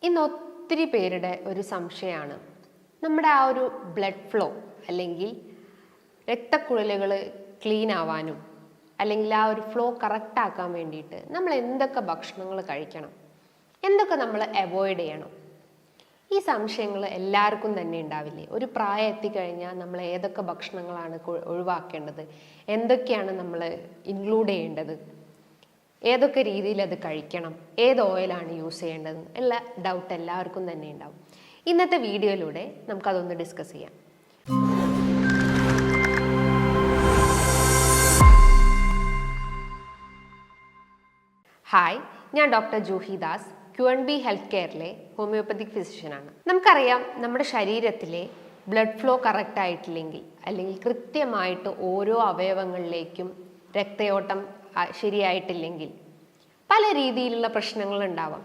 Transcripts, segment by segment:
ഇന്ന് ഒത്തിരി പേരുടെ ഒരു സംശയമാണ് നമ്മുടെ ആ ഒരു ബ്ലഡ് ഫ്ലോ അല്ലെങ്കിൽ രക്തക്കുഴലുകൾ ക്ലീൻ ആവാനും അല്ലെങ്കിൽ ആ ഒരു ഫ്ലോ കറക്റ്റ് ആക്കാൻ വേണ്ടിയിട്ട് നമ്മൾ എന്തൊക്കെ ഭക്ഷണങ്ങൾ കഴിക്കണം, എന്തൊക്കെ നമ്മൾ അവോയ്ഡ് ചെയ്യണം. ഈ സംശയങ്ങൾ എല്ലാവർക്കും തന്നെ ഉണ്ടാവില്ലേ? ഒരു പ്രായം എത്തിക്കഴിഞ്ഞാൽ നമ്മൾ ഏതൊക്കെ ഭക്ഷണങ്ങളാണ് ഒഴിവാക്കേണ്ടത്, എന്തൊക്കെയാണ് നമ്മൾ ഇൻക്ലൂഡ് ചെയ്യേണ്ടത്, ഏതൊക്കെ രീതിയിൽ അത് കഴിക്കണം, ഏത് ഓയിലാണ് യൂസ് ചെയ്യേണ്ടത് ഉള്ള ഡൗട്ട് എല്ലാവർക്കും തന്നെ ഉണ്ടാവും. ഇന്നത്തെ വീഡിയോയിലൂടെ നമുക്കതൊന്ന് ഡിസ്കസ് ചെയ്യാം. ഹായ്, ഞാൻ doctor Juhi Das, QNB health കെയറിലെ ഹോമിയോപ്പതിക് ഫിസിഷ്യനാണ്. നമുക്കറിയാം, നമ്മുടെ ശരീരത്തിലെ ബ്ലഡ് ഫ്ലോ കറക്റ്റ് ആയിട്ടില്ലെങ്കിൽ അല്ലെങ്കിൽ കൃത്യമായിട്ട് ഓരോ അവയവങ്ങളിലേക്കും രക്തയോട്ടം ശരിയായിട്ടില്ലെങ്കിൽ പല രീതിയിലുള്ള പ്രശ്നങ്ങൾ ഉണ്ടാവാം.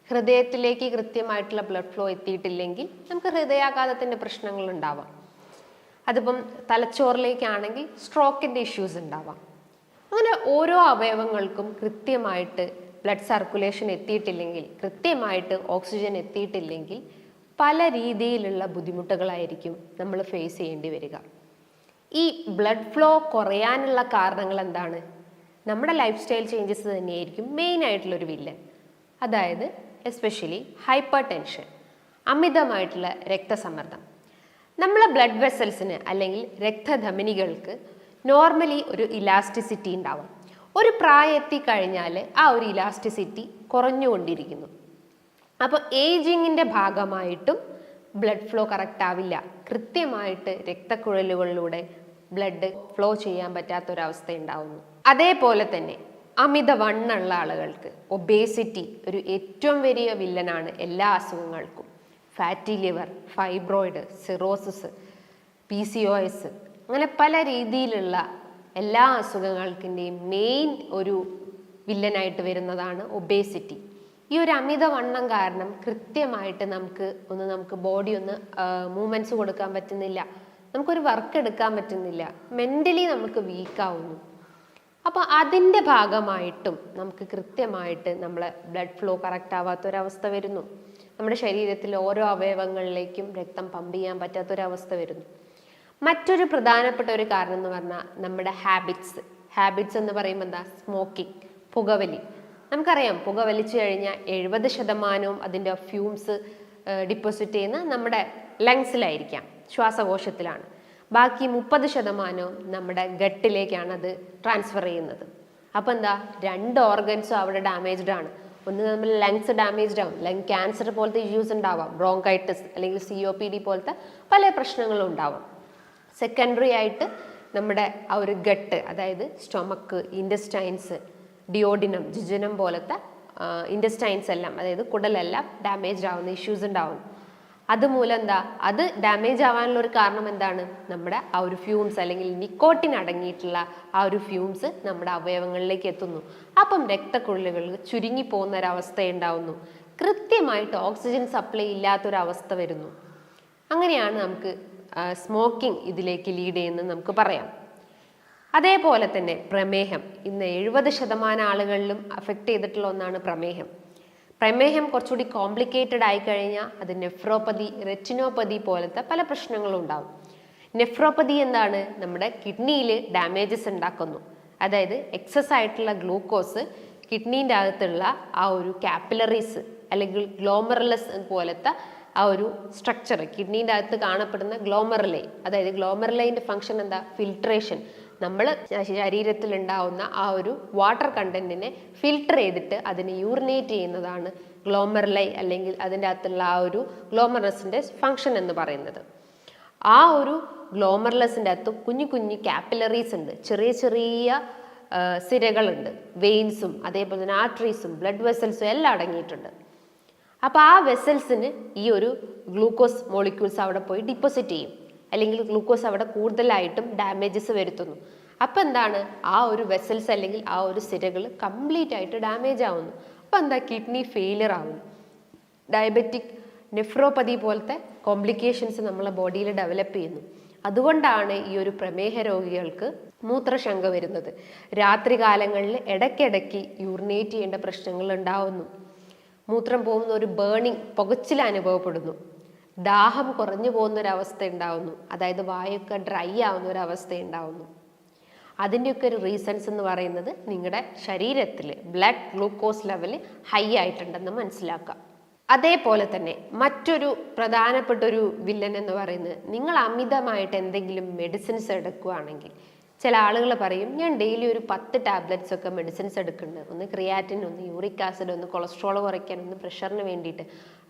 ഹൃദയത്തിലേക്ക് കൃത്യമായിട്ടുള്ള ബ്ലഡ് ഫ്ലോ എത്തിയിട്ടില്ലെങ്കിൽ നമുക്ക് ഹൃദയാഘാതത്തിൻ്റെ പ്രശ്നങ്ങൾ ഉണ്ടാവാം. അതിപ്പം തലച്ചോറിലേക്കാണെങ്കിൽ സ്ട്രോക്കിൻ്റെ ഇഷ്യൂസ് ഉണ്ടാവാം. അങ്ങനെ ഓരോ അവയവങ്ങൾക്കും കൃത്യമായിട്ട് ബ്ലഡ് സർക്കുലേഷൻ എത്തിയിട്ടില്ലെങ്കിൽ, കൃത്യമായിട്ട് ഓക്സിജൻ എത്തിയിട്ടില്ലെങ്കിൽ പല രീതിയിലുള്ള ബുദ്ധിമുട്ടുകളായിരിക്കും നമ്മൾ ഫേസ് ചെയ്യേണ്ടി വരിക. ഈ ബ്ലഡ് ഫ്ലോ കുറയാനുള്ള കാരണങ്ങൾ എന്താണ്? നമ്മുടെ ലൈഫ് സ്റ്റൈൽ ചേഞ്ചസ് തന്നെയായിരിക്കും മെയിൻ ആയിട്ടുള്ളൊരു വില്ലൻ. അതായത് എസ്പെഷ്യലി ഹൈപ്പർ ടെൻഷൻ, അമിതമായിട്ടുള്ള രക്തസമ്മർദ്ദം. നമ്മളെ ബ്ലഡ് വെസൽസിന് അല്ലെങ്കിൽ രക്തധമനികൾക്ക് നോർമലി ഒരു ഇലാസ്റ്റിസിറ്റി ഉണ്ടാവും. ഒരു പ്രായം എത്തിക്കഴിഞ്ഞാൽ ആ ഒരു ഇലാസ്റ്റിസിറ്റി കുറഞ്ഞുകൊണ്ടിരിക്കുന്നു. അപ്പോൾ ഏജിങ്ങിൻ്റെ ഭാഗമായിട്ടും ബ്ലഡ് ഫ്ലോ കറക്റ്റ് ആവില്ല. കൃത്യമായിട്ട് രക്തക്കുഴലുകളിലൂടെ ബ്ലഡ് ഫ്ലോ ചെയ്യാൻ പറ്റാത്തൊരവസ്ഥ ഉണ്ടാവുന്നു. അതേപോലെ തന്നെ അമിതവണ്ണമുള്ള ആളുകൾക്ക് ഒബേസിറ്റി ഒരു ഏറ്റവും വലിയ വില്ലനാണ് എല്ലാ അസുഖങ്ങൾക്കും. Fatty liver, fibroid, cirrhosis, PCOS, അങ്ങനെ പല രീതിയിലുള്ള എല്ലാ അസുഖങ്ങൾക്കിൻ്റെയും മെയിൻ ഒരു വില്ലനായിട്ട് വരുന്നതാണ് ഒബേസിറ്റി. ഈ ഒരു അമിതവണ്ണം കാരണം കൃത്യമായിട്ട് നമുക്ക് ബോഡി മൂവ്മെൻറ്റ്സ് കൊടുക്കാൻ പറ്റുന്നില്ല, നമുക്കൊരു വർക്ക് എടുക്കാൻ പറ്റുന്നില്ല, മെൻ്റലി നമുക്ക് വീക്കാവുന്നു. അപ്പോൾ അതിൻ്റെ ഭാഗമായിട്ടും നമുക്ക് കൃത്യമായിട്ട് നമ്മളെ ബ്ലഡ് ഫ്ലോ കറക്റ്റ് ആവാത്തൊരവസ്ഥ വരുന്നു. നമ്മുടെ ശരീരത്തിലെ ഓരോ അവയവങ്ങളിലേക്കും രക്തം പമ്പ് ചെയ്യാൻ പറ്റാത്തൊരവസ്ഥ വരുന്നു. മറ്റൊരു പ്രധാനപ്പെട്ട ഒരു കാരണം എന്ന് പറഞ്ഞാൽ നമ്മുടെ ഹാബിറ്റ്സ് എന്ന് പറയുമ്പോൾ എന്താ? സ്മോക്കിംഗ്, പുകവലി. നമുക്കറിയാം, പുക വലിച്ചു കഴിഞ്ഞാൽ 70% അതിൻ്റെ ഫ്യൂംസ് ഡിപ്പോസിറ്റ് ചെയ്യുന്ന നമ്മുടെ ലങ്സിലായിരിക്കാം, ശ്വാസകോശത്തിലാണ്. ബാക്കി 30% നമ്മുടെ ഗട്ടിലേക്കാണ് അത് ട്രാൻസ്ഫർ ചെയ്യുന്നത്. അപ്പോൾ എന്താ? 2 ഓർഗൻസും അവിടെ ഡാമേജ്ഡ് ആണ്. ഒന്ന് നമ്മൾ ലങ്സ് ഡാമേജ്ഡ് ആവും, ലങ് ക്യാൻസർ പോലത്തെ ഇഷ്യൂസ് ഉണ്ടാവാം, ബ്രോങ്കൈറ്റിസ് അല്ലെങ്കിൽ COPD പോലത്തെ പല പ്രശ്നങ്ങളും ഉണ്ടാവാം. സെക്കൻഡറി ആയിട്ട് നമ്മുടെ ആ ഒരു ഗട്ട്, അതായത് സ്റ്റൊമക്ക്, ഇൻറ്റസ്റ്റൈൻസ്, ഡിയോഡിനം, ജിജനം പോലത്തെ ഇൻറ്റസ്റ്റൈൻസ് എല്ലാം, അതായത് കുടലെല്ലാം ഡാമേജ് ആവുന്ന ഇഷ്യൂസ് ഉണ്ടാവും. അതുമൂലം എന്താ? അത് ഡാമേജ് ആവാനുള്ള ഒരു കാരണം എന്താണ്? നമ്മുടെ ആ ഒരു ഫ്യൂംസ് അല്ലെങ്കിൽ നിക്കോട്ടിൻ അടങ്ങിയിട്ടുള്ള ആ ഒരു ഫ്യൂംസ് നമ്മുടെ അവയവങ്ങളിലേക്ക് എത്തുന്നു. അപ്പം രക്തക്കുഴലുകൾ ചുരുങ്ങി പോകുന്ന ഒരവസ്ഥ ഉണ്ടാവുന്നു. കൃത്യമായിട്ട് ഓക്സിജൻ സപ്ലൈ ഇല്ലാത്തൊരവസ്ഥ വരുന്നു. അങ്ങനെയാണ് നമുക്ക് സ്മോക്കിംഗ് ഇതിലേക്ക് ലീഡ് ചെയ്യുന്നത് നമുക്ക് പറയാം. അതേപോലെ തന്നെ പ്രമേഹം. ഇന്ന് 70% ആളുകളിലും അഫക്റ്റ് ചെയ്തിട്ടുള്ള ഒന്നാണ് പ്രമേഹം. പ്രമേഹം കുറച്ചുകൂടി കോംപ്ലിക്കേറ്റഡ് ആയിക്കഴിഞ്ഞാൽ അത് നെഫ്രോപ്പതി, റെറ്റിനോപ്പതി പോലത്തെ പല പ്രശ്നങ്ങളും ഉണ്ടാവും. നെഫ്രോപ്പതി എന്താണ്? നമ്മുടെ കിഡ്നിയിൽ ഡാമേജസ് ഉണ്ടാക്കുന്നു. അതായത് എക്സസ് ആയിട്ടുള്ള ഗ്ലൂക്കോസ് കിഡ്നീൻ്റെ അകത്തുള്ള ആ ഒരു കാപ്പിലറീസ് അല്ലെങ്കിൽ ഗ്ലോമറുലസ് പോലത്തെ ആ ഒരു സ്ട്രക്ചർ, കിഡ്നീൻ്റെ അകത്ത് കാണപ്പെടുന്ന ഗ്ലോമറുലൈ, അതായത് ഗ്ലോമറുലൈൻ്റെ ഫങ്ഷൻ എന്താ? ഫിൽട്രേഷൻ. നമ്മൾ ശരീരത്തിൽ ഉണ്ടാവുന്ന ആ ഒരു വാട്ടർ കണ്ടന്റിനെ ഫിൽട്ടർ ചെയ്തിട്ട് അതിനെ യൂറിനേറ്റ് ചെയ്യുന്നതാണ് ഗ്ലോമറുലൈ അല്ലെങ്കിൽ അതിൻ്റെ അകത്തുള്ള ആ ഒരു ഗ്ലോമറസിൻ്റെ ഫങ്ഷൻ എന്ന് പറയുന്നത്. ആ ഒരു ഗ്ലോമറുലസിൻ്റെ അകത്ത് കുഞ്ഞു കുഞ്ഞു കാപ്പിലറീസ് ഉണ്ട്, ചെറിയ ചെറിയ സിരകളുണ്ട്, വെയിൻസും അതേപോലെ തന്നെ ആർട്ടറീസും ബ്ലഡ് വെസൽസും എല്ലാം അടങ്ങിയിട്ടുണ്ട്. അപ്പോൾ ആ വെസൽസിന് ഈ ഒരു ഗ്ലൂക്കോസ് മോളിക്യൂൾസ് അവിടെ പോയി ഡിപ്പോസിറ്റ് ചെയ്യും, അല്ലെങ്കിൽ ഗ്ലൂക്കോസ് അവിടെ കൂടുതലായിട്ടും ഡാമേജസ് വരുത്തുന്നു. അപ്പം എന്താണ്? ആ ഒരു വെസൽസ് അല്ലെങ്കിൽ ആ ഒരു സിരകൾ കംപ്ലീറ്റ് ആയിട്ട് ഡാമേജ് ആവുന്നു. അപ്പം എന്താ? കിഡ്നി ഫെയിലിയർ ആവുന്നു. ഡയബറ്റിക് നെഫ്രോപ്പതി പോലത്തെ കോംപ്ലിക്കേഷൻസ് നമ്മളെ ബോഡിയിൽ ഡെവലപ്പ് ചെയ്യുന്നു. അതുകൊണ്ടാണ് ഈ ഒരു പ്രമേഹ രോഗികൾക്ക് മൂത്രശങ്ക വരുന്നത്. രാത്രി കാലങ്ങളിൽ ഇടയ്ക്കിടയ്ക്ക് യൂറിനേറ്റ് ചെയ്യേണ്ട പ്രശ്നങ്ങൾ ഉണ്ടാവുന്നു. മൂത്രം പോകുന്ന ഒരു ബേണിംഗ് പുകച്ചിൽ അനുഭവപ്പെടുന്നു, ദാഹം കുറഞ്ഞു പോകുന്ന ഒരവസ്ഥ ഉണ്ടാവുന്നു, അതായത് വായൊക്കെ ഡ്രൈ ആവുന്ന ഒരവസ്ഥ ഉണ്ടാവുന്നു. അതിൻ്റെയൊക്കെ ഒരു റീസൺസ് എന്ന് പറയുന്നത് നിങ്ങളുടെ ശരീരത്തിൽ ബ്ലഡ് ഗ്ലൂക്കോസ് ലെവൽ ഹൈ ആയിട്ടുണ്ടെന്ന് മനസ്സിലാക്കാം. അതേപോലെ തന്നെ മറ്റൊരു പ്രധാനപ്പെട്ട ഒരു വില്ലൻ എന്ന് പറയുന്നത്, നിങ്ങൾ അമിതമായിട്ട് എന്തെങ്കിലും മെഡിസിൻസ് എടുക്കുകയാണെങ്കിൽ, ചില ആളുകൾ പറയും ഞാൻ ഡെയിലി ഒരു 10 ടാബ്ലറ്റ്സ് ഒക്കെ മെഡിസിൻസ് എടുക്കുന്നുണ്ട്, ഒന്ന് ക്രിയാറ്റിൻ, ഒന്ന് യൂറിക് ആസിഡ്, ഒന്ന് കൊളസ്ട്രോൾ കുറയ്ക്കാൻ, ഒന്ന് പ്രഷറിന് വേണ്ടിയിട്ട്.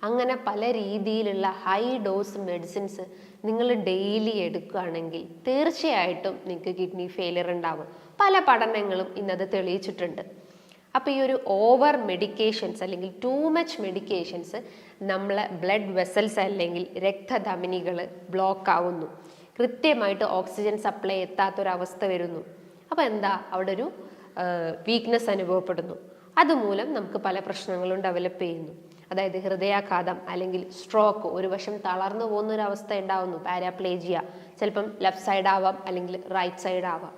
അങ്ങനെ പല രീതിയിലുള്ള ഹൈ ഡോസ് മെഡിസിൻസ് നിങ്ങൾ ഡെയിലി എടുക്കുകയാണെങ്കിൽ തീർച്ചയായിട്ടും നിങ്ങൾക്ക് കിഡ്നി ഫെയിലിയർ ഉണ്ടാവും. പല പഠനങ്ങളും ഇന്നത് തെളിയിച്ചിട്ടുണ്ട്. അപ്പോൾ ഈ ഒരു ഓവർ മെഡിക്കേഷൻസ് അല്ലെങ്കിൽ ടൂ മച്ച് മെഡിക്കേഷൻസ് നമ്മളെ ബ്ലഡ് വെസൽസ് അല്ലെങ്കിൽ രക്തധമനികൾ ബ്ലോക്ക് ആവുന്നു, കൃത്യമായിട്ട് ഓക്സിജൻ സപ്ലൈ എത്താത്തൊരവസ്ഥ വരുന്നു. അപ്പോൾ എന്താ, അവിടെ ഒരു വീക്ക്നെസ് അനുഭവപ്പെടുന്നു. അതുമൂലം നമുക്ക് പല പ്രശ്നങ്ങളും ഡെവലപ്പ് ചെയ്യുന്നു. അതായത് ഹൃദയാഘാതം അല്ലെങ്കിൽ സ്ട്രോക്ക്, ഒരു വശം തളർന്നു പോകുന്ന ഒരു അവസ്ഥ ഉണ്ടാവുന്നു, പാരാപ്ലേജിയ, ചിലപ്പം ലെഫ്റ്റ് സൈഡ് ആവാം അല്ലെങ്കിൽ റൈറ്റ് സൈഡ് ആവാം.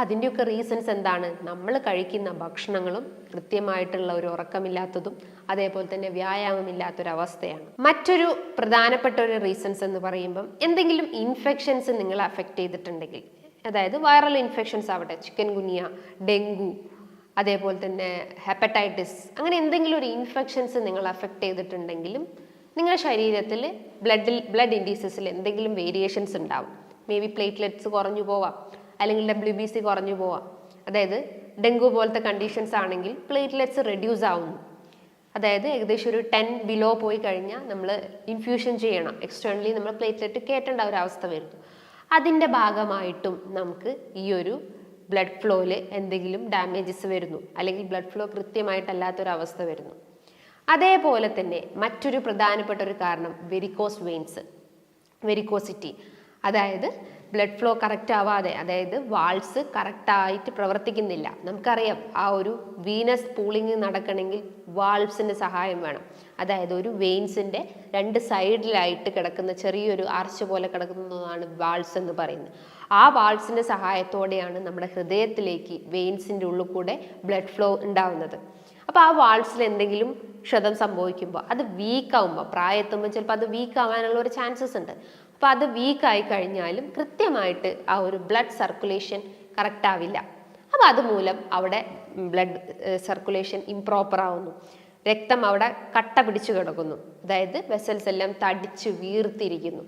അതിൻ്റെയൊക്കെ റീസൺസ് എന്താണ്? നമ്മൾ കഴിക്കുന്ന ഭക്ഷണങ്ങളും കൃത്യമായിട്ടുള്ള ഒരു ഉറക്കമില്ലാത്തതും അതേപോലെ തന്നെ വ്യായാമമില്ലാത്തൊരവസ്ഥയാണ്. മറ്റൊരു പ്രധാനപ്പെട്ട ഒരു റീസൺസ് എന്ന് പറയുമ്പം, എന്തെങ്കിലും ഇൻഫെക്ഷൻസ് നിങ്ങളെ അഫക്റ്റ് ചെയ്തിട്ടുണ്ടെങ്കിൽ, അതായത് വൈറൽ ഇൻഫെക്ഷൻസ് ആവട്ടെ, ചിക്കൻ ഗുനിയ, ഡെങ്കു, അതേപോലെ തന്നെ ഹെപ്പറ്റൈറ്റിസ്, അങ്ങനെ എന്തെങ്കിലും ഒരു ഇൻഫെക്ഷൻസ് നിങ്ങൾ അഫക്റ്റ് ചെയ്തിട്ടുണ്ടെങ്കിലും നിങ്ങളുടെ ശരീരത്തിൽ ബ്ലഡ് ഇൻഡീസസിൽ എന്തെങ്കിലും വേരിയേഷൻസ് ഉണ്ടാവും. മേ ബി പ്ലേറ്റ്ലെറ്റ്സ് കുറഞ്ഞു പോവാം, അല്ലെങ്കിൽ WBC കുറഞ്ഞു പോവാം. അതായത് ഡെങ്കു പോലത്തെ കണ്ടീഷൻസ് ആണെങ്കിൽ പ്ലേറ്റ്ലെറ്റ്സ് റെഡ്യൂസ് ആവുന്നു. അതായത് ഏകദേശം ഒരു 10 ബിലോ പോയി കഴിഞ്ഞാൽ നമ്മൾ ഇൻഫ്യൂഷൻ ചെയ്യണം, എക്സ്റ്റേണലി നമ്മൾ പ്ലേറ്റ്ലെറ്റ് കയറ്റേണ്ട ഒരു അവസ്ഥ വരുന്നു. അതിൻ്റെ ഭാഗമായിട്ടും നമുക്ക് ഈ ഒരു ബ്ലഡ് ഫ്ലോയിൽ എന്തെങ്കിലും ഡാമേജസ് വരുന്നു, അല്ലെങ്കിൽ ബ്ലഡ് ഫ്ലോ കൃത്യമായിട്ടല്ലാത്തൊരവസ്ഥ വരുന്നു. അതേപോലെ തന്നെ മറ്റൊരു പ്രധാനപ്പെട്ട ഒരു കാരണം വെരിക്കോസ് വെയിൻസ്, വെരിക്കോസിറ്റി. അതായത് ബ്ലഡ് ഫ്ലോ കറക്റ്റ് ആവാതെ, അതായത് വാൾസ് കറക്റ്റായിട്ട് പ്രവർത്തിക്കുന്നില്ല. നമുക്കറിയാം ആ ഒരു വീനസ് പൂളിങ് നടക്കണമെങ്കിൽ വാൾവ്സിൻ്റെ സഹായം വേണം. അതായത് ഒരു വെയിൻസിൻ്റെ 2 സൈഡിലായിട്ട് കിടക്കുന്ന ചെറിയൊരു ആർച്ച് പോലെ കിടക്കുന്നതാണ് വാൾസ് എന്ന് പറയുന്നത്. ആ വാൾസിൻ്റെ സഹായത്തോടെയാണ് നമ്മുടെ ഹൃദയത്തിലേക്ക് വെയിൻസിൻ്റെ ഉള്ളിൽ കൂടെ ബ്ലഡ് ഫ്ലോ ഉണ്ടാവുന്നത്. അപ്പോൾ ആ വാൾസിൽ എന്തെങ്കിലും ക്ഷതം സംഭവിക്കുമ്പോൾ, അത് വീക്കാവുമ്പോൾ, പ്രായത്തുമ്പോൾ ചിലപ്പോൾ അത് വീക്കാവാനുള്ള ഒരു ചാൻസസ് ഉണ്ട്. അപ്പോൾ അത് വീക്കായി കഴിഞ്ഞാലും കൃത്യമായിട്ട് ആ ഒരു ബ്ലഡ് സർക്കുലേഷൻ കറക്റ്റ് ആവില്ല. അപ്പോൾ അതുമൂലം അവിടെ ബ്ലഡ് സർക്കുലേഷൻ ഇംപ്രോപ്പർ ആവുന്നു, രക്തം അവിടെ കട്ട പിടിച്ചു കിടക്കുന്നു, അതായത് വെസൽസ് എല്ലാം തടിച്ച് വീർത്തിരിക്കുന്നു.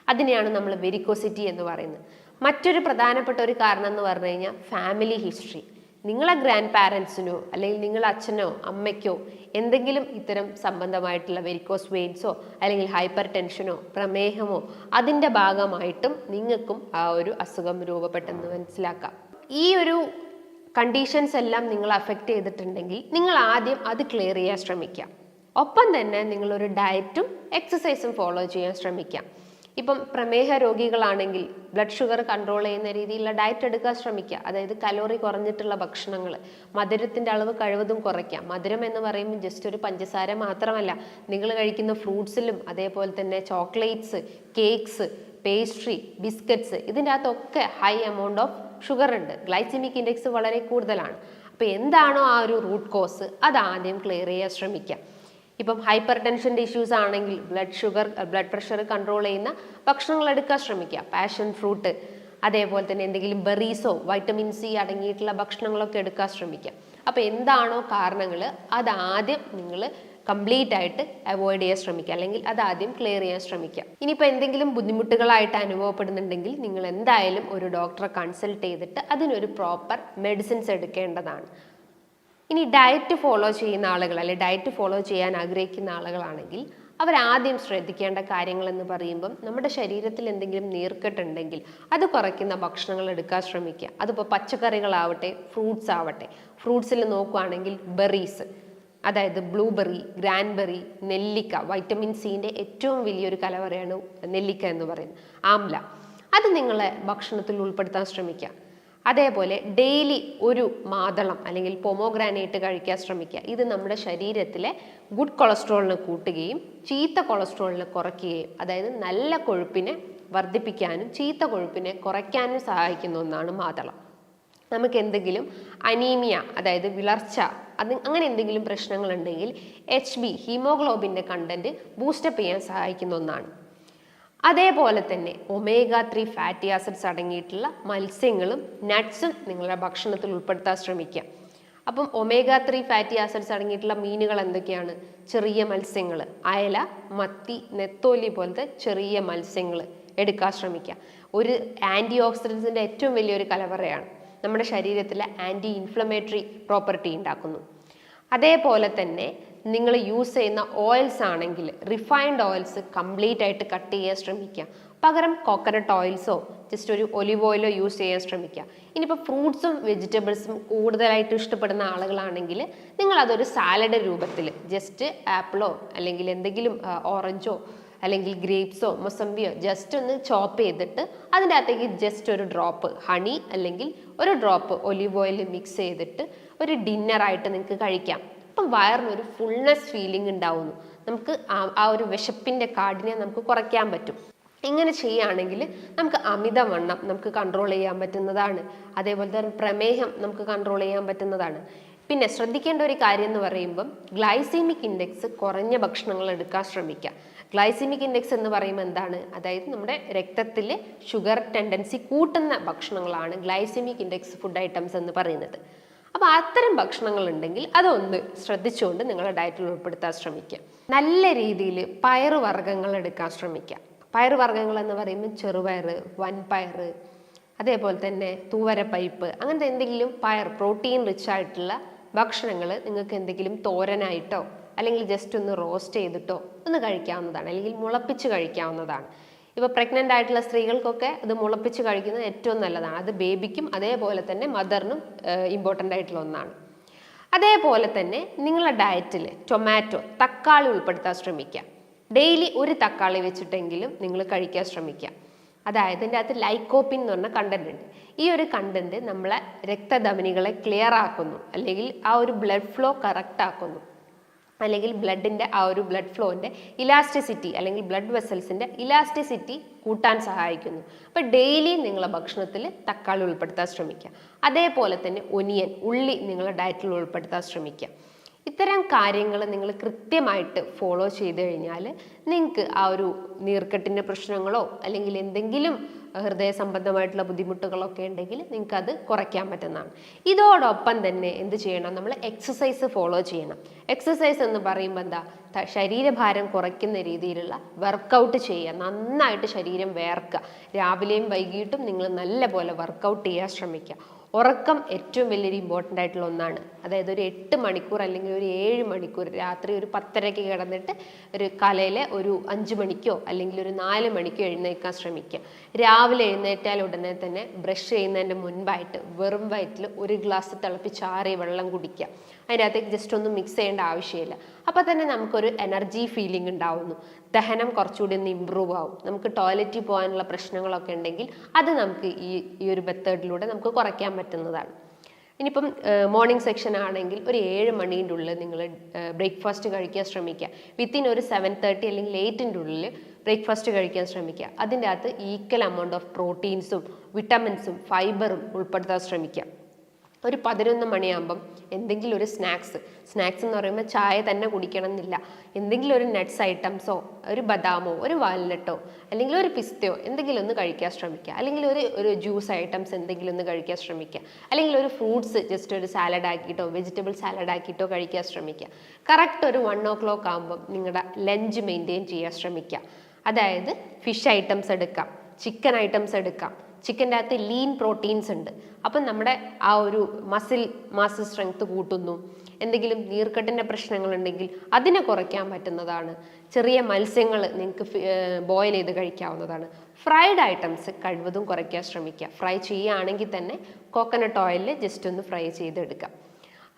അതിനെയാണ് നമ്മൾ വെരിക്കോസിറ്റി എന്ന് പറയുന്നത്. മറ്റൊരു പ്രധാനപ്പെട്ട ഒരു കാരണം എന്ന് പറഞ്ഞു കഴിഞ്ഞാൽ ഫാമിലി ഹിസ്റ്ററി. നിങ്ങളെ ഗ്രാൻഡ് പാരൻസിനോ അല്ലെങ്കിൽ നിങ്ങളെ അച്ഛനോ അമ്മയ്ക്കോ എന്തെങ്കിലും ഇത്തരം സംബന്ധമായിട്ടുള്ള വെരിക്കോസ് വെയിൻസോ അല്ലെങ്കിൽ ഹൈപ്പർ ടെൻഷനോ പ്രമേഹമോ അതിൻ്റെ ഭാഗമായിട്ടും നിങ്ങൾക്കും ആ ഒരു അസുഖം രൂപപ്പെട്ടെന്ന് മനസ്സിലാക്കാം. ഈ ഒരു കണ്ടീഷൻസ് എല്ലാം നിങ്ങൾ അഫക്റ്റ് ചെയ്തിട്ടുണ്ടെങ്കിൽ നിങ്ങൾ ആദ്യം അത് ക്ലിയർ ചെയ്യാൻ ശ്രമിക്കാം. ഒപ്പം തന്നെ നിങ്ങളൊരു ഡയറ്റും എക്സസൈസും ഫോളോ ചെയ്യാൻ ശ്രമിക്കാം. ഇപ്പം പ്രമേഹ രോഗികളാണെങ്കിൽ ബ്ലഡ് ഷുഗർ കൺട്രോൾ ചെയ്യുന്ന രീതിയിലുള്ള ഡയറ്റ് എടുക്കാൻ ശ്രമിക്കുക. അതായത് കലോറി കുറഞ്ഞിട്ടുള്ള ഭക്ഷണങ്ങൾ, മധുരത്തിൻ്റെ അളവ് കഴിവതും കുറയ്ക്കാം. മധുരം എന്ന് പറയുമ്പോൾ ജസ്റ്റ് ഒരു പഞ്ചസാര മാത്രമല്ല, നിങ്ങൾ കഴിക്കുന്ന ഫ്രൂട്ട്സിലും അതേപോലെ തന്നെ ചോക്ലേറ്റ്സ്, കേക്ക്സ്, പേസ്ട്രി, ബിസ്ക്കറ്റ്സ്, ഇതിൻ്റെ അകത്തൊക്കെ ഹൈ എമൗണ്ട് ഓഫ് ഷുഗർ ഉണ്ട്. ഗ്ലൈസിമിക് ഇൻഡെക്സ് വളരെ കൂടുതലാണ്. അപ്പോൾ എന്താണോ ആ ഒരു റൂട്ട് കോസ് അത് ആദ്യം ക്ലിയർ ചെയ്യാൻ ശ്രമിക്കാം. ഇപ്പം ഹൈപ്പർ ടെൻഷൻ്റെ ഇഷ്യൂസ് ആണെങ്കിൽ ബ്ലഡ് പ്രഷർ കൺട്രോൾ ചെയ്യുന്ന ഭക്ഷണങ്ങൾ എടുക്കാൻ ശ്രമിക്കുക. പാഷൻ ഫ്രൂട്ട്, അതേപോലെ തന്നെ എന്തെങ്കിലും ബെറീസോ വൈറ്റമിൻ സി അടങ്ങിയിട്ടുള്ള ഭക്ഷണങ്ങളൊക്കെ എടുക്കാൻ ശ്രമിക്കുക. അപ്പോൾ എന്താണോ കാരണങ്ങൾ അത് ആദ്യം നിങ്ങൾ കംപ്ലീറ്റ് ആയിട്ട് അവോയ്ഡ് ചെയ്യാൻ ശ്രമിക്കുക, അല്ലെങ്കിൽ അത് ആദ്യം ക്ലിയർ ചെയ്യാൻ ശ്രമിക്കുക. ഇനിയിപ്പോൾ എന്തെങ്കിലും ബുദ്ധിമുട്ടുകളായിട്ട് അനുഭവപ്പെടുന്നുണ്ടെങ്കിൽ നിങ്ങൾ എന്തായാലും ഒരു ഡോക്ടറെ കൺസൾട്ട് ചെയ്തിട്ട് അതിനൊരു പ്രോപ്പർ മെഡിസിൻസ് എടുക്കേണ്ടതാണ്. ഇനി ഡയറ്റ് ഫോളോ ചെയ്യുന്ന ആളുകൾ, അല്ലെങ്കിൽ ഡയറ്റ് ഫോളോ ചെയ്യാൻ ആഗ്രഹിക്കുന്ന ആളുകളാണെങ്കിൽ അവരാദ്യം ശ്രദ്ധിക്കേണ്ട കാര്യങ്ങൾ എന്ന് പറയുമ്പം, നമ്മുടെ ശരീരത്തിൽ എന്തെങ്കിലും നീർക്കെട്ടുണ്ടെങ്കിൽ അത് കുറയ്ക്കുന്ന ഭക്ഷണങ്ങൾ എടുക്കാൻ ശ്രമിക്കുക. അതിപ്പോൾ പച്ചക്കറികളാവട്ടെ, ഫ്രൂട്ട്സ് ആവട്ടെ. ഫ്രൂട്ട്സിൽ നോക്കുകയാണെങ്കിൽ ബെറീസ്, അതായത് ബ്ലൂബെറി, ഗ്രാൻബെറി, നെല്ലിക്ക, വൈറ്റമിൻ സിൻ്റെ ഏറ്റവും വലിയൊരു കലവറയാണ് നെല്ലിക്ക എന്ന് പറയുന്നത്, ആംല. അത് നിങ്ങളെ ഭക്ഷണത്തിൽ ഉൾപ്പെടുത്താൻ ശ്രമിക്കുക. അതേപോലെ ഡെയിലി ഒരു മാതളം അല്ലെങ്കിൽ പൊമോഗ്രാനേറ്റ് കഴിക്കാൻ ശ്രമിക്കുക. ഇത് നമ്മുടെ ശരീരത്തിലെ ഗുഡ് കൊളസ്ട്രോളിനെ കൂട്ടുകയും ചീത്ത കൊളസ്ട്രോളിനെ കുറയ്ക്കുകയും, അതായത് നല്ല കൊഴുപ്പിനെ വർദ്ധിപ്പിക്കാനും ചീത്ത കൊഴുപ്പിനെ കുറയ്ക്കാനും സഹായിക്കുന്ന ഒന്നാണ് മാതളം. നമുക്ക് എന്തെങ്കിലും അനീമിയ, അതായത് വിളർച്ച, അങ്ങനെ എന്തെങ്കിലും പ്രശ്നങ്ങളുണ്ടെങ്കിൽ HB ഹീമോഗ്ലോബിൻ്റെ കണ്ടന്റ് ബൂസ്റ്റപ്പ് ചെയ്യാൻ സഹായിക്കുന്ന ഒന്നാണ്. അതേപോലെ തന്നെ omega-3 ഫാറ്റി ആസിഡ്സ് അടങ്ങിയിട്ടുള്ള മത്സ്യങ്ങളും നട്ട്സും നിങ്ങളുടെ ഭക്ഷണത്തിൽ ഉൾപ്പെടുത്താൻ ശ്രമിക്കുക. അപ്പം omega-3 ഫാറ്റി ആസിഡ്സ് അടങ്ങിയിട്ടുള്ള മീനുകൾ എന്തൊക്കെയാണ്? ചെറിയ മത്സ്യങ്ങൾ, അയല, മത്തി, നെത്തോലി പോലത്തെ ചെറിയ മത്സ്യങ്ങൾ എടുക്കാൻ ശ്രമിക്കുക. ഒരു ആൻറ്റി ഓക്സിഡൻസിൻ്റെ ഏറ്റവും വലിയൊരു കലവറയാണ്, നമ്മുടെ ശരീരത്തിലെ ആൻറ്റി ഇൻഫ്ലമേറ്ററി പ്രോപ്പർട്ടി ഉണ്ടാക്കുന്നു. അതേപോലെ തന്നെ നിങ്ങൾ യൂസ് ചെയ്യുന്ന ഓയിൽസ് ആണെങ്കിൽ റിഫൈൻഡ് ഓയിൽസ് കംപ്ലീറ്റ് ആയിട്ട് കട്ട് ചെയ്യാൻ ശ്രമിക്കുക. പകരം കോക്കനട്ട് ഓയിൽസോ ജസ്റ്റ് ഒരു ഒലിവ് ഓയിലോ യൂസ് ചെയ്യാൻ ശ്രമിക്കുക. ഇനിയിപ്പോൾ ഫ്രൂട്ട്സും വെജിറ്റബിൾസും കൂടുതലായിട്ട് ഇഷ്ടപ്പെടുന്ന ആളുകളാണെങ്കിൽ നിങ്ങൾ അതൊരു സാലഡ് രൂപത്തിൽ ജസ്റ്റ് ആപ്പിളോ അല്ലെങ്കിൽ എന്തെങ്കിലും ഓറഞ്ചോ അല്ലെങ്കിൽ ഗ്രേപ്സോ മൊസംബിയോ ജസ്റ്റ് ഒന്ന് ചോപ്പ് ചെയ്തിട്ട് അതിൻ്റെ അകത്തേക്ക് ജസ്റ്റ് ഒരു ഡ്രോപ്പ് ഹണി അല്ലെങ്കിൽ ഒരു ഡ്രോപ്പ് ഒലിവ് ഓയിൽ മിക്സ് ചെയ്തിട്ട് ഒരു ഡിന്നറായിട്ട് നിങ്ങൾക്ക് കഴിക്കാം. അപ്പം വയറിനൊരു ഫുൾനെസ് ഫീലിംഗ് ഉണ്ടാവുന്നു. നമുക്ക് ആ ഒരു വിശപ്പിൻ്റെ കാഠിന്യം നമുക്ക് കുറയ്ക്കാൻ പറ്റും. ഇങ്ങനെ ചെയ്യുകയാണെങ്കിൽ നമുക്ക് അമിതവണ്ണം നമുക്ക് കൺട്രോൾ ചെയ്യാൻ പറ്റുന്നതാണ്. അതേപോലെ തന്നെ പ്രമേഹം നമുക്ക് കൺട്രോൾ ചെയ്യാൻ പറ്റുന്നതാണ്. പിന്നെ ശ്രദ്ധിക്കേണ്ട ഒരു കാര്യം എന്ന് പറയുമ്പം ഗ്ലൈസീമിക് ഇൻഡെക്സ് കുറഞ്ഞ ഭക്ഷണങ്ങൾ എടുക്കാൻ ശ്രമിക്കുക. ഗ്ലൈസീമിക് ഇൻഡെക്സ് എന്ന് പറയുമ്പോൾ എന്താണ്? അതായത് നമ്മുടെ രക്തത്തിൽ ഷുഗർ ടെൻഡൻസി കൂട്ടുന്ന ഭക്ഷണങ്ങളാണ് ഗ്ലൈസീമിക് ഇൻഡെക്സ് ഫുഡ് ഐറ്റംസ് എന്ന് പറയുന്നത്. അപ്പോൾ അത്തരം ഭക്ഷണങ്ങൾ ഉണ്ടെങ്കിൽ അതൊന്ന് ശ്രദ്ധിച്ചുകൊണ്ട് നിങ്ങളുടെ ഡയറ്റിൽ ഉൾപ്പെടുത്താൻ ശ്രമിക്കുക. നല്ല രീതിയിൽ പയറുവർഗ്ഗങ്ങൾ എടുക്കാൻ ശ്രമിക്കുക. പയറുവർഗ്ഗങ്ങൾ എന്ന് പറയുമ്പോൾ ചെറുപയർ, വൻപയർ, അതേപോലെ തന്നെ തൂവരപ്പരിപ്പ്, അങ്ങനത്തെ എന്തെങ്കിലും പയർ പ്രോട്ടീൻ റിച്ച് ആയിട്ടുള്ള ഭക്ഷണങ്ങൾ നിങ്ങൾക്ക് എന്തെങ്കിലും തോരനായിട്ടോ അല്ലെങ്കിൽ ജസ്റ്റ് ഒന്ന് റോസ്റ്റ് ചെയ്തിട്ടോ ഒന്ന് കഴിക്കാവുന്നതാണ്, അല്ലെങ്കിൽ മുളപ്പിച്ച് കഴിക്കാവുന്നതാണ്. ഇപ്പോൾ പ്രഗ്നൻ്റ് ആയിട്ടുള്ള സ്ത്രീകൾക്കൊക്കെ അത് മുളപ്പിച്ച് കഴിക്കുന്നത് ഏറ്റവും നല്ലതാണ്. അത് ബേബിക്കും അതേപോലെ തന്നെ മദറിനും ഇമ്പോർട്ടൻ്റ് ആയിട്ടുള്ള ഒന്നാണ്. അതേപോലെ തന്നെ നിങ്ങളുടെ ഡയറ്റിൽ ടൊമാറ്റോ, തക്കാളി ഉൾപ്പെടുത്താൻ ശ്രമിക്കുക. ഡെയിലി ഒരു തക്കാളി വെച്ചിട്ടെങ്കിലും നിങ്ങൾ കഴിക്കാൻ ശ്രമിക്കുക. അതായത് ഇതിൻ്റെ അകത്ത് ലൈക്കോപ്പിൻ എന്ന് പറഞ്ഞ കണ്ടന്റ് ഉണ്ട്. ഈ ഒരു കണ്ടന്റ് നമ്മളെ രക്തധമനികളെ ക്ലിയർ ആക്കുന്നു, അല്ലെങ്കിൽ ആ ഒരു ബ്ലഡ് ഫ്ലോ കറക്റ്റ് ആക്കുന്നു, അല്ലെങ്കിൽ ബ്ലഡിൻ്റെ ആ ഒരു ബ്ലഡ് ഫ്ലോൻ്റെ ഇലാസ്റ്റിസിറ്റി അല്ലെങ്കിൽ ബ്ലഡ് വെസൽസിൻ്റെ ഇലാസ്റ്റിസിറ്റി കൂട്ടാൻ സഹായിക്കുന്നു. അപ്പോൾ ഡെയിലി നിങ്ങളെ ഭക്ഷണത്തിൽ തക്കാളി ഉൾപ്പെടുത്താൻ ശ്രമിക്കുക. അതേപോലെ തന്നെ ഒനിയൻ, ഉള്ളി നിങ്ങളുടെ ഡയറ്റിൽ ഉൾപ്പെടുത്താൻ ശ്രമിക്കുക. ഇത്തരം കാര്യങ്ങൾ നിങ്ങൾ കൃത്യമായിട്ട് ഫോളോ ചെയ്ത് കഴിഞ്ഞാൽ നിങ്ങൾക്ക് ആ ഒരു നീർക്കെട്ടിൻ്റെ പ്രശ്നങ്ങളോ അല്ലെങ്കിൽ എന്തെങ്കിലും ഹൃദയ സംബന്ധമായിട്ടുള്ള ബുദ്ധിമുട്ടുകളൊക്കെ ഉണ്ടെങ്കിൽ നിങ്ങൾക്ക് അത് കുറയ്ക്കാൻ പറ്റുന്നതാണ്. ഇതോടൊപ്പം തന്നെ എന്ത് ചെയ്യണം? നമ്മൾ എക്സസൈസ് ഫോളോ ചെയ്യണം. എക്സസൈസ് എന്ന് പറയുമ്പോൾ എന്താ? ശരീരഭാരം കുറയ്ക്കുന്ന രീതിയിലുള്ള വർക്കൗട്ട് ചെയ്യുക. നന്നായിട്ട് ശരീരം വേർക്കുക. രാവിലെയും വൈകിട്ടും നിങ്ങൾ നല്ലപോലെ വർക്കൗട്ട് ചെയ്യാൻ ശ്രമിക്കുക. ഉറക്കം ഏറ്റവും വലിയൊരു ഇമ്പോർട്ടൻ്റ് ആയിട്ടുള്ള ഒന്നാണ്. അതായത് ഒരു 8 മണിക്കൂർ അല്ലെങ്കിൽ ഒരു 7 മണിക്കൂർ, രാത്രി ഒരു 10:30 കിടന്നിട്ട് ഒരു കാലയിൽ ഒരു 5 മണിക്കോ അല്ലെങ്കിൽ ഒരു 4 മണിക്കോ എഴുന്നേൽക്കാൻ ശ്രമിക്കുക. രാവിലെ എഴുന്നേറ്റാൽ ഉടനെ തന്നെ ബ്രഷ് ചെയ്യുന്നതിൻ്റെ മുൻപായിട്ട് വെറും വയറ്റിൽ ഒരു ഗ്ലാസ് തിളപ്പിച്ചാറിയ വെള്ളം കുടിക്കുക. അതിനകത്തേക്ക് ജസ്റ്റ് ഒന്നും മിക്സ് ചെയ്യേണ്ട ആവശ്യമില്ല. അപ്പോൾ തന്നെ നമുക്കൊരു എനർജി ഫീലിംഗ് ഉണ്ടാവുന്നു. ദഹനം കുറച്ചുകൂടി ഒന്ന് ഇമ്പ്രൂവ് ആവും. നമുക്ക് ടോയ്ലറ്റിൽ പോകാനുള്ള പ്രശ്നങ്ങളൊക്കെ ഉണ്ടെങ്കിൽ അത് നമുക്ക് ഈ ഒരു മെത്തേഡിലൂടെ നമുക്ക് കുറയ്ക്കാൻ പറ്റുന്നതാണ്. ഇനിയിപ്പം മോർണിംഗ് സെക്ഷൻ ആണെങ്കിൽ ഒരു 7 മണീൻ്റെ ഉള്ളിൽ നിങ്ങൾ ബ്രേക്ക്ഫാസ്റ്റ് കഴിക്കാൻ ശ്രമിക്കുക. വിത്തിൻ ഒരു 7:30 അല്ലെങ്കിൽ 8ൻ്റെ ഉള്ളിൽ ബ്രേക്ക്ഫാസ്റ്റ് കഴിക്കാൻ ശ്രമിക്കുക. അതിൻ്റെ അകത്ത് ഈക്വൽ എമൗണ്ട് ഓഫ് പ്രോട്ടീൻസും വിറ്റമിൻസും ഫൈബറും ഉൾപ്പെടുത്താൻ ശ്രമിക്കുക. ഒരു 11 മണിയാകുമ്പം എന്തെങ്കിലും ഒരു സ്നാക്സ് എന്ന് പറയുമ്പോൾ ചായ തന്നെ കുടിക്കണം എന്നില്ല. എന്തെങ്കിലും ഒരു നട്ട്സ് ഐറ്റംസോ, ഒരു ബദാമോ, ഒരു വാൽനട്ടോ, അല്ലെങ്കിൽ ഒരു പിസ്തയോ എന്തെങ്കിലും ഒന്ന് കഴിക്കാൻ ശ്രമിക്കുക. അല്ലെങ്കിൽ ഒരു ജ്യൂസ് ഐറ്റംസ് എന്തെങ്കിലും ഒന്ന് കഴിക്കാൻ ശ്രമിക്കുക. അല്ലെങ്കിൽ ഒരു ഫ്രൂട്ട്സ് ജസ്റ്റ് ഒരു സാലഡ് ആക്കിയിട്ടോ വെജിറ്റബിൾ സാലഡ് ആക്കിയിട്ടോ കഴിക്കാൻ ശ്രമിക്കുക. കറക്റ്റ് ഒരു 1 o'clock ആകുമ്പം നിങ്ങളുടെ ലഞ്ച് മെയിൻറ്റെയിൻ ചെയ്യാൻ ശ്രമിക്കുക. അതായത് ഫിഷ് ഐറ്റംസ് എടുക്കാം, ചിക്കൻ ഐറ്റംസ് എടുക്കാം. ചിക്കൻ്റെ അകത്ത് ലീൻ പ്രോട്ടീൻസ് ഉണ്ട്. അപ്പം നമ്മുടെ ആ ഒരു മാസ് സ്ട്രെങ്ത് കൂട്ടുന്നു. എന്തെങ്കിലും നീർക്കെട്ടിൻ്റെ പ്രശ്നങ്ങളുണ്ടെങ്കിൽ അതിനെ കുറയ്ക്കാൻ പറ്റുന്നതാണ്. ചെറിയ മത്സ്യങ്ങൾ നിങ്ങൾക്ക് ബോയിൽ ചെയ്ത് കഴിക്കാവുന്നതാണ്. ഫ്രൈഡ് ഐറ്റംസ് കഴിവതും കുറയ്ക്കാൻ ശ്രമിക്കുക. ഫ്രൈ ചെയ്യുകയാണെങ്കിൽ തന്നെ കോക്കനട്ട് ഓയിലിൽ ജസ്റ്റ് ഒന്ന് ഫ്രൈ ചെയ്തെടുക്കാം.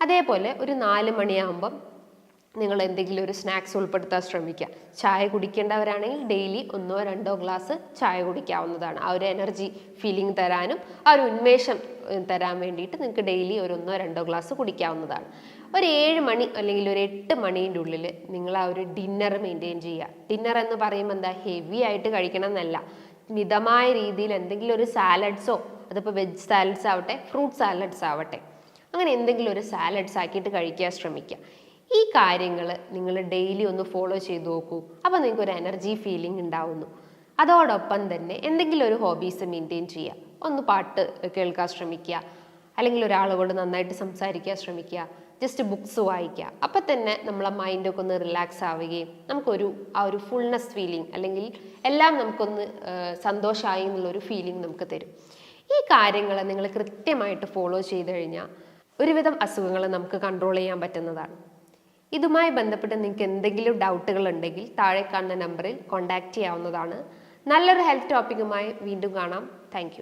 അതേപോലെ ഒരു 4 മണിയാകുമ്പം നിങ്ങൾ എന്തെങ്കിലും ഒരു സ്നാക്സ് ഉൾപ്പെടുത്താൻ ശ്രമിക്കുക. ചായ കുടിക്കേണ്ടവരാണെങ്കിൽ ഡെയിലി 1-2 ഗ്ലാസ് ചായ കുടിക്കാവുന്നതാണ്. ആ ഒരു എനർജി ഫീലിംഗ് തരാനും ആ ഒരു ഉന്മേഷം തരാൻ വേണ്ടിയിട്ട് നിങ്ങൾക്ക് ഡെയിലി ഒരു 1-2 ഗ്ലാസ് കുടിക്കാവുന്നതാണ്. ഒരു 7 മണി അല്ലെങ്കിൽ ഒരു 8 മണീൻ്റെ ഉള്ളിൽ നിങ്ങൾ ആ ഒരു ഡിന്നർ മെയിൻറ്റെയിൻ ചെയ്യുക. ഡിന്നർ എന്ന് പറയുമ്പോൾ എന്താ? ഹെവി ആയിട്ട് കഴിക്കണം എന്നല്ല, മിതമായ രീതിയിൽ എന്തെങ്കിലും ഒരു സാലഡ്സോ അതിപ്പോൾ വെജ് സാലഡ്സ് ആവട്ടെ, ഫ്രൂട്ട് സാലഡ്സ് ആവട്ടെ, അങ്ങനെ എന്തെങ്കിലും ഒരു സാലഡ്സ് ആക്കിയിട്ട് കഴിക്കാൻ ശ്രമിക്കുക. ഈ കാര്യങ്ങൾ നിങ്ങൾ ഡെയിലി ഒന്ന് ഫോളോ ചെയ്ത് നോക്കൂ. അപ്പോൾ നിങ്ങൾക്ക് ഒരു എനർജി ഫീലിംഗ് ഉണ്ടാവുന്നു. അതോടൊപ്പം തന്നെ എന്തെങ്കിലും ഒരു ഹോബീസ് മെയിൻറ്റെയിൻ ചെയ്യുക. ഒന്ന് പാട്ട് കേൾക്കാൻ ശ്രമിക്കുക, അല്ലെങ്കിൽ ഒരാളോട് നന്നായിട്ട് സംസാരിക്കാൻ ശ്രമിക്കുക, ജസ്റ്റ് ബുക്സ് വായിക്കുക. അപ്പം തന്നെ നമ്മളെ മൈൻഡൊക്കെ ഒന്ന് റിലാക്സ് ആവുകയും നമുക്കൊരു ആ ഒരു ഫുൾനെസ് ഫീലിംഗ്, അല്ലെങ്കിൽ എല്ലാം നമുക്കൊന്ന് സന്തോഷമായി എന്നുള്ളൊരു ഫീലിംഗ് നമുക്ക് തരും. ഈ കാര്യങ്ങൾ നിങ്ങൾ കൃത്യമായിട്ട് ഫോളോ ചെയ്ത് കഴിഞ്ഞാൽ ഒരുവിധം അസുഖങ്ങൾ നമുക്ക് കൺട്രോൾ ചെയ്യാൻ പറ്റുന്നതാണ്. ഇതുമായി ബന്ധപ്പെട്ട് നിങ്ങൾക്ക് എന്തെങ്കിലും ഡൗട്ടുകൾ ഉണ്ടെങ്കിൽ താഴെ കാണുന്ന നമ്പറിൽ കോൺടാക്റ്റ് ചെയ്യാവുന്നതാണ്. നല്ലൊരു ഹെൽത്ത് ടോപ്പിക്കുമായി വീണ്ടും കാണാം. താങ്ക്